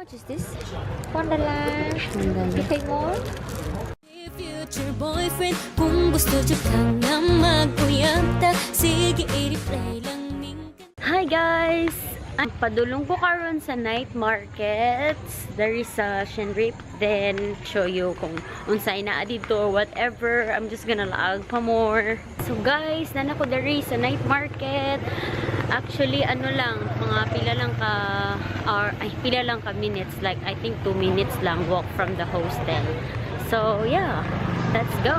much is this? $1. You pay more? Future boyfriend, kung gusto dyan ka nga mag-uyanta, sige i-replay lang minsan. Hi guys! Ang padulong ko karon sa night markets. There is a Shenrip. Then show you kung unsay na dito or whatever. I'm just gonna lag pa more. So guys, nana ko there is a night market. Actually, ano lang, mga pila lang ka minutes. Like, I think 2 minutes lang walk from the hostel. So yeah, let's go!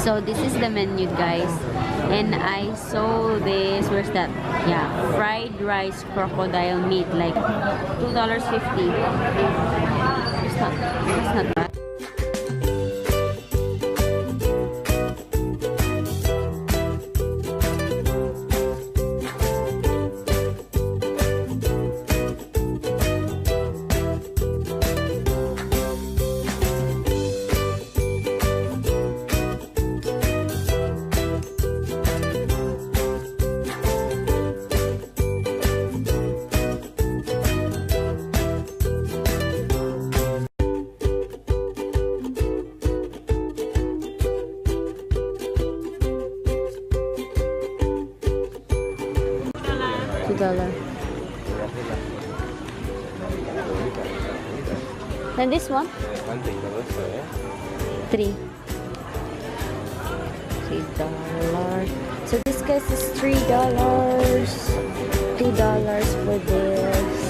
So this is the menu, guys, and I saw this. Where's that? Yeah, fried rice crocodile meat, like $2.50. It's not bad. $2. And this one? 3. $3. So this guys is $3. $2 for this.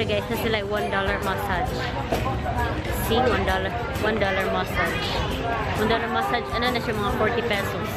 Guys, this is like $1 massage. See, $1 massage. $1 massage, ano na siya, mga 40 pesos.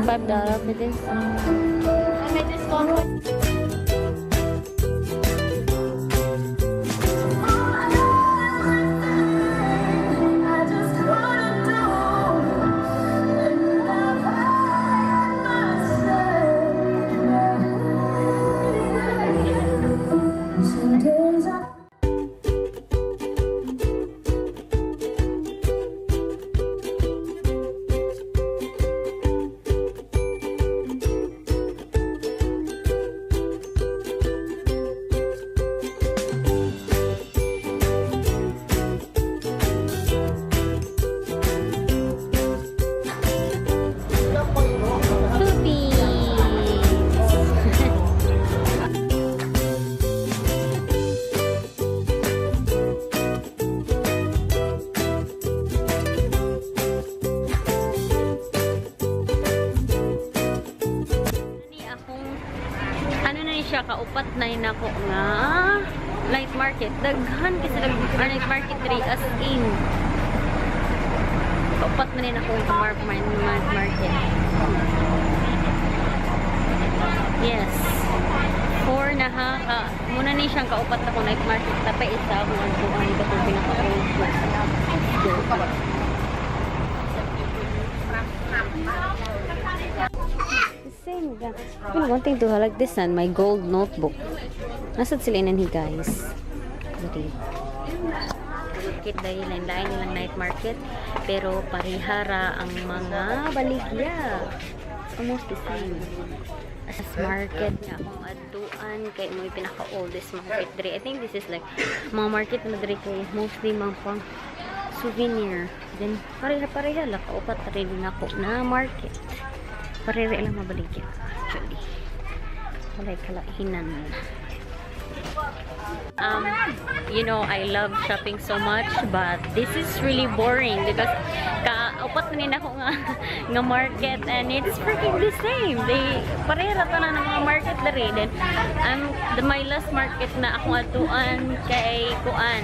$5 for this. I made this one. kaupat na yun ako nga night market. Daghan kasi night market rin as in. Kaupat na rin ako sa night market. Yes. 4 na ha. Muna ni siyang kaupat ako night market. Tapos isa ako ang buwan ito kung pinaka-old ko. Same ga. Kung wanting to like this and my gold notebook. Nasad sila inanhi guys. Dali. Market dahil lain-lain nilang night market. Pero parihara ang mga baligya. Almost the same. As market nga akong aduan kay mo pinaka-oldest market diri. I think this is like mga market na diri kay mostly mga pang souvenir. Then pareha-pareha la kaupat rin ako na market. Pareha lang mabaligya actually. Walay kalainan. You know, I love shopping so much, but this is really boring because kaupat na rin ako nga market and it's freaking the same. They pareha ta na ng mga market na rin. Then my last market na akong atuan kay Kuan.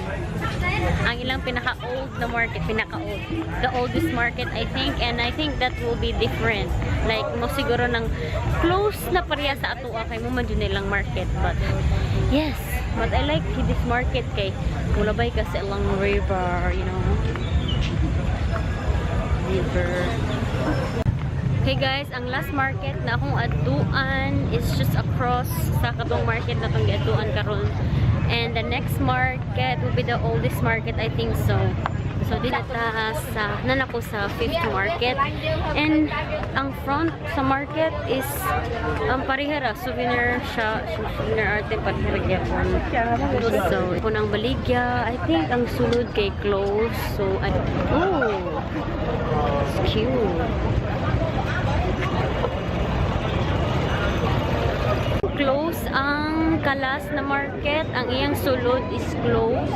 Ang ilang pinaka-old na market, pinaka-old. The oldest market I think, and I think that will be different. Like mo siguro ng close na pareha sa atua kay mo man dyan nilang market, but yes. But I like this market kay mulabay kasi along river, you know. River. Okay guys, ang last market na akong aduan is just across sa katong market na itong aduan karon. And the next market will be the oldest market, I think so. So dito sa nanako sa 5th market. And ang front sa market is parihara souvenir siya, souvenir arte parihara. So punang baligya, I think ang sulod kay clothes. So oh, it's cute. Close ang kalas na market, ang iyang sulod is close.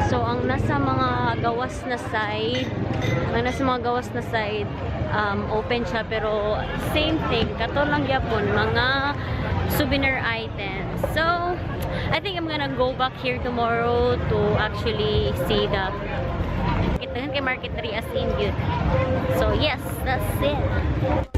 So ang nasa mga gawas na side, open siya, pero same thing, kato lang yapon mga souvenir items. So I think I'm gonna go back here tomorrow to actually see the market area as in good. So yes, that's it.